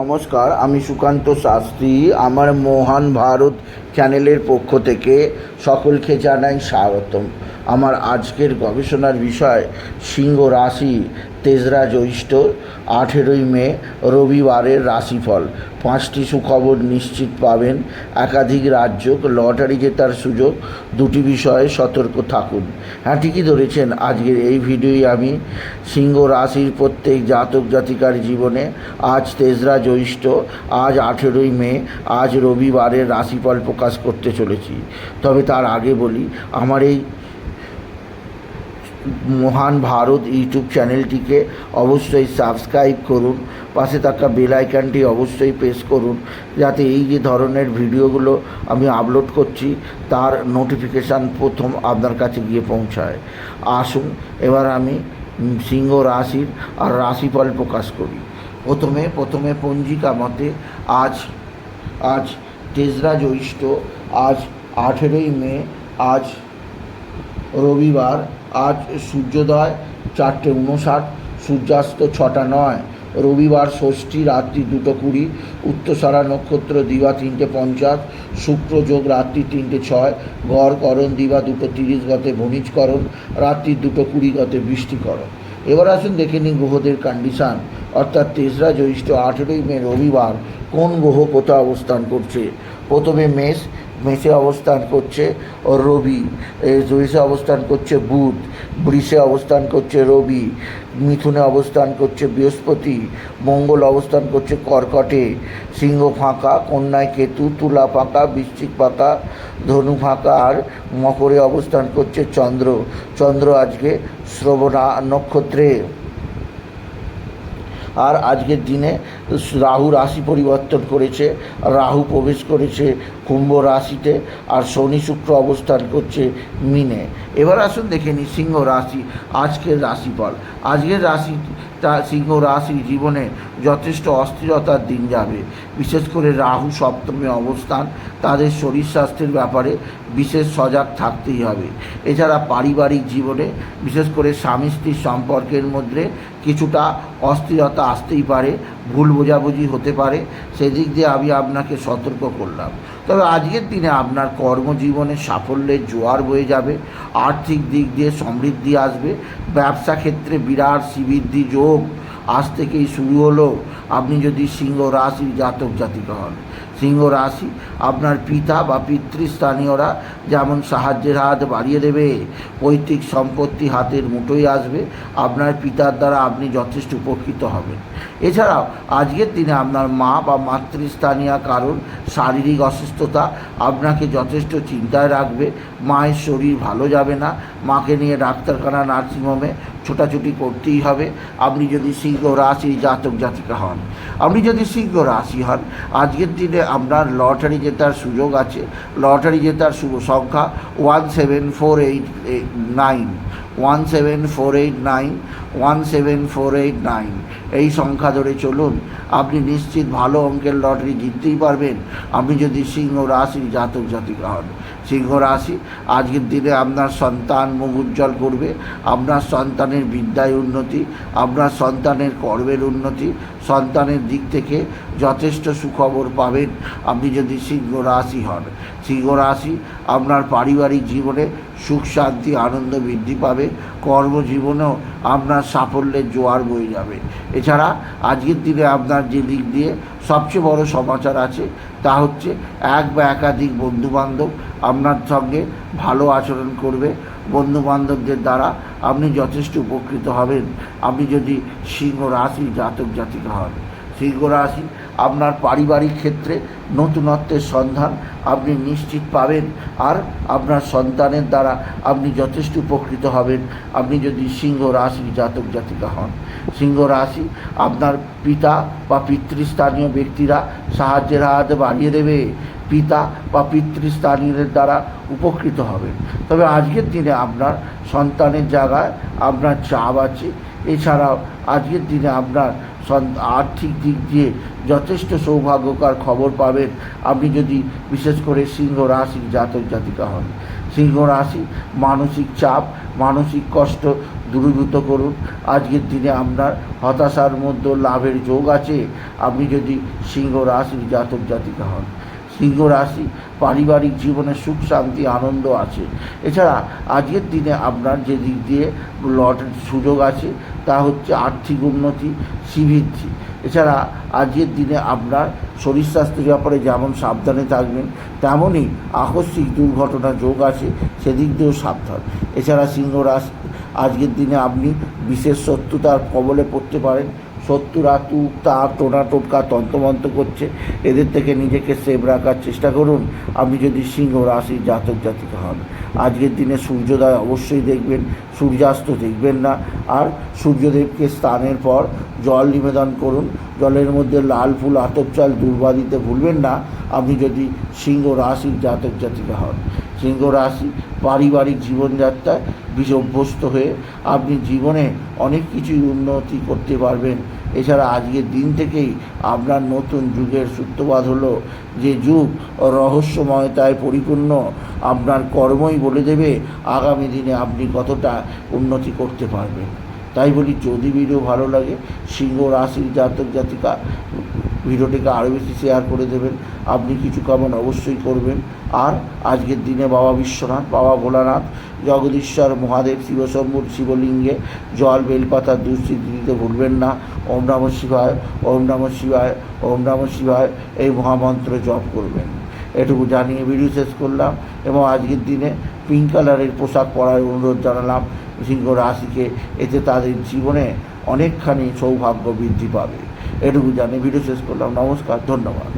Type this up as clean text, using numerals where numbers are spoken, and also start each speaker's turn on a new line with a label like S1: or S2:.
S1: নমস্কার, আমি সুকান্ত শাস্ত্রী। আমার মহান ভারত চ্যানেলের পক্ষ থেকে সকলকে জানাই স্বাগতম। আমার আজকের গবেষণার বিষয় সিংহ রাশি, 3রা জ্যৈষ্ঠ, 18ই মে রবিবারের রাশিফল। 5টি সুখবর নিশ্চিত পাবেন, একাধিক রাজ্য, লটারি জেতার সুযোগ, 2টি বিষয়ে সতর্ক থাকুন। হ্যাঁ, ঠিকই ধরেছেন। আজকের এই ভিডিওয় আমি সিংহ রাশির প্রত্যেক জাতক জাতিকার জীবনে আজ 3রা জ্যৈষ্ঠ, আজ 18ই মে, আজ রবিবারের রাশিফল প্রকাশ করতে চলেছি। তবে তার আগে বলি, আমার এই মহান ভারত ইউটিউব চ্যানেলটিকে অবশ্যই সাবস্ক্রাইব করুন, পাশে থাকা বেল আইকনটি অবশ্যই প্রেস করুন, যাতে এই যে ধরনের ভিডিওগুলো আমি আপলোড করছি তার নোটিফিকেশান প্রথম আপনার কাছে গিয়ে পৌঁছায়। আসুন এবার আমি সিংহ রাশির আর রাশিফল প্রকাশ করি। প্রথমে পঞ্জিকা মতে আজ 3রা জ্যৈষ্ঠ, আজ 18ই মে, আজ রবিবার। আজ সূর্যোদয় 4:59, সূর্যাস্ত 6:09। রবিবার ষষ্ঠী, রাত্রি 2:20, উত্তরসারা নক্ষত্র দিবা 3:50, শুক্র যোগ রাত্রি 3:06, গড়করণ দিবা 2:30 গতে ভণিজকরণ, রাত্রি 2:20 গতে বৃষ্টিকরণ। এবার আসুন দেখে নিন গ্রহদের কন্ডিশান, অর্থাৎ 3রা জ্যৈষ্ঠ 18ই মে রবিবার কোন গ্রহ কোথায় অবস্থান করছে। প্রথমে মেষে অবস্থান করছে রবি, মেষে অবস্থান করছে বুধ, বৃষে অবস্থান করছে রবি, মিথুনে অবস্থান করছে বৃহস্পতি, মঙ্গল অবস্থান করছে কর্কটে, সিংহ ফাঁকা, কন্যায় কেতু, তুলা ফাঁকা, বৃশ্চিক ফাঁকা, ধনু ফাঁকা, আর মকরে অবস্থান করছে চন্দ্র আজকে শ্রবণা নক্ষত্রে। আর আজকের দিনে রাহু রাশি পরিবর্তন করেছে, রাহু প্রবেশ করেছে কুম্ভ রাশিতে, আর শনি শুক্র অবস্থান করছে মিনে। এবার আসুন দেখে নিই সিংহ রাশি আজকের রাশিফল। আজকের সিংহ রাশির জীবনে যথেষ্ট অস্থিরতার দিন যাবে। বিশেষ করে রাহু সপ্তমে অবস্থান, তাদের শরীর স্বাস্থ্যের ব্যাপারে বিশেষ সজাগ থাকতেই হবে। এছাড়া পারিবারিক জীবনে বিশেষ করে স্বামী স্ত্রীর সম্পর্কের মধ্যে কিছুটা অস্থিরতা আসতেই পারে, ভুল বোঝাবুঝি হতে পারে, সেদিক দিয়ে আমি আপনাকে সতর্ক করলাম। তবে আজকের দিনে আপনার কর্মজীবনে সাফল্যের জোয়ার বয়ে যাবে, আর্থিক দিক দিয়ে সমৃদ্ধি আসবে, ব্যবসা ক্ষেত্রে বিরাট শ্রীবৃদ্ধি যোগ আজ থেকেই শুরু হলো। আপনি যদি সিংহ রাশির জাতক জাতিকা হন, সিংহ রাশি আপনার পিতা বা পিতৃস্থানীয়রা যেমন সাহায্যের হাত বাড়িয়ে দেবে, পৈতৃক সম্পত্তি হাতের মুঠোয় আসবে, আপনার পিতার দ্বারা আপনি যথেষ্ট উপকৃত হবেন। এছাড়াও আজকের দিনে আপনার মা বা মাতৃস্থানীয় কারণ শারীরিক অসুস্থতা আপনাকে যথেষ্ট চিন্তায় রাখবে। মায়ের শরীর ভালো যাবে না, মাকে নিয়ে ডাক্তারখানা নার্সিংহোমে ছোটাছুটি করতেই হবে। আপনি যদি সিংহ রাশির জাতক জাতিকা হন, আজকের দিনে আপনার লটারি জেতার সুযোগ আছে। লটারি জেতার শুভ সংখ্যা 17489 এই সংখ্যা ধরে চলুন, আপনি নিশ্চিত ভালো অঙ্কের লটারি জিততেই পারবেন, আপনি যদি সিংহ রাশির জাতক জাতিকা হন। সিংহ রাশি আজকের দিনে আপনার সন্তান মুখ উজ্জ্বল করবে, আপনার সন্তানের বিদ্যায় উন্নতি, আপনার সন্তানের কর্মের উন্নতি, সন্তানের দিক থেকে যথেষ্ট সুখবর পাবেন আপনি যদি সিংহ রাশি হন। সিংহ রাশি আপনার পারিবারিক জীবনে সুখ শান্তি আনন্দ বৃদ্ধি পাবে, কর্মজীবনেও আপনার সাফল্যের জোয়ার বয়ে যাবে। এছাড়া আজকের দিনে আপনার যে দিক দিয়ে সবচেয়ে বড় সমাচার আছে তা হচ্ছে এক বা একাধিক বন্ধুবান্ধব আপনার সঙ্গে ভালো আচরণ করবে। বন্ধুবান্ধবদের দ্বারা আপনি যথেষ্ট উপকৃত হবেন আপনি যদি সিংহ রাশির জাতক জাতিকা হন। সিংহ রাশি আপনার পারিবারিক ক্ষেত্রে নতুনত্বের সন্ধান আপনি নিশ্চিত পাবেন, আর আপনার সন্তানের দ্বারা আপনি যথেষ্ট উপকৃত হবেন আপনি যদি সিংহ রাশির জাতক জাতিকা হন। সিংহ রাশি আপনার পিতা বা পিতৃস্থানীয় ব্যক্তিরা সাহায্যের হাত বাড়িয়ে দেবে, পিতা বা পিতৃস্থানীয়দের দ্বারা উপকৃত হবেন। তবে আজকের দিনে আপনার সন্তানের জায়গায় আপনার চাপ আছে। এছাড়াও আজকের দিনে আপনার আর্থিক দিক দিয়ে যথেষ্ট সৌভাগ্যকর খবর পাবেন আপনি যদি বিশেষ করে সিংহ রাশির জাতক জাতিকা হন। সিংহ রাশি মানসিক চাপ, মানসিক কষ্ট দূরীভূত করুন। আজকের দিনে আপনার হতাশার মধ্যে লাভের যোগ আছে আপনি যদি সিংহ রাশির জাতক জাতিকা হন। সিংহ রাশি পারিবারিক জীবনে সুখ শান্তি আনন্দ আছে। এছাড়া আজকের দিনে আপনার যে দিক দিয়ে লটের সুযোগ আছে তা হচ্ছে আর্থিক উন্নতি, শ্রীবৃদ্ধি। এছাড়া আজকের দিনে আপনার শরীর স্বাস্থ্যের ব্যাপারে যেমন সাবধানে থাকবেন তেমনই আকস্মিক দুর্ঘটনা যোগ আছে, সেদিক দিয়েও সাবধান। এছাড়া সিংহ রাশি আজকের দিনে আপনি বিশেষ শত্রুতার কবলে পড়তে পারেন। শত্রুরা তুকতা টোনা টোটকা তন্ত্রমন্ত্র করছে, এদের থেকে নিজেকে সেভ রাখার চেষ্টা করুন আপনি যদি সিংহ রাশির জাতক জাতিকা হন। আজকের দিনে সূর্যোদয় অবশ্যই দেখবেন, সূর্যাস্ত দেখবেন না। আর সূর্যদেবকে স্নানের পর জল নিবেদন করুন, জলের মধ্যে লাল ফুল আতপ চাল দুর্বা দিতে ভুলবেন না আপনি যদি সিংহ রাশির জাতক জাতিকা হন। সিংহ রাশি পারিবারিক জীবনযাত্রায় অভ্যস্ত হয়ে আপনি জীবনে অনেক কিছুই উন্নতি করতে পারবেন। এছাড়া আজকের দিন থেকেই আপনার নতুন যুগের সূত্রপাত হলো, যে যুগ রহস্যময়তায় পরিপূর্ণ। আপনার কর্মই বলে দেবে আগামী দিনে আপনি কতটা উন্নতি করতে পারবেন। তাই বলি, যদি ভিডিও ভালো লাগে সিংহ রাশির জাতক জাতিকা ভিডিওটিকে আরও বেশি শেয়ার করে দেবেন। আপনি কিছু কামনা অবশ্যই করবেন। আর আজকের দিনে বাবা বিশ্বনাথ, বাবা ভোলানাথ, জগদীশ্বর মহাদেব, শিবশম্ভুর শিবলিঙ্গে জল বেলপাতা দুঃস্থিতি দিতে ভুলবেন না। ওম নমঃ শিবায়, ওম নমঃ শিবায়, ওম নমঃ শিবায় এই মহামন্ত্র জপ করবেন। এটুকু জানিয়ে ভিডিও শেষ করলাম এবং আজকের দিনে পিঙ্ক কালারের পোশাক পরার অনুরোধ জানালাম সিংহ রাশিকে। এতে তাদের জীবনে অনেকখানি সৌভাগ্য বৃদ্ধি পাবে। এটুকু জানিয়ে ভিডিও শেষ করলাম। নমস্কার, ধন্যবাদ।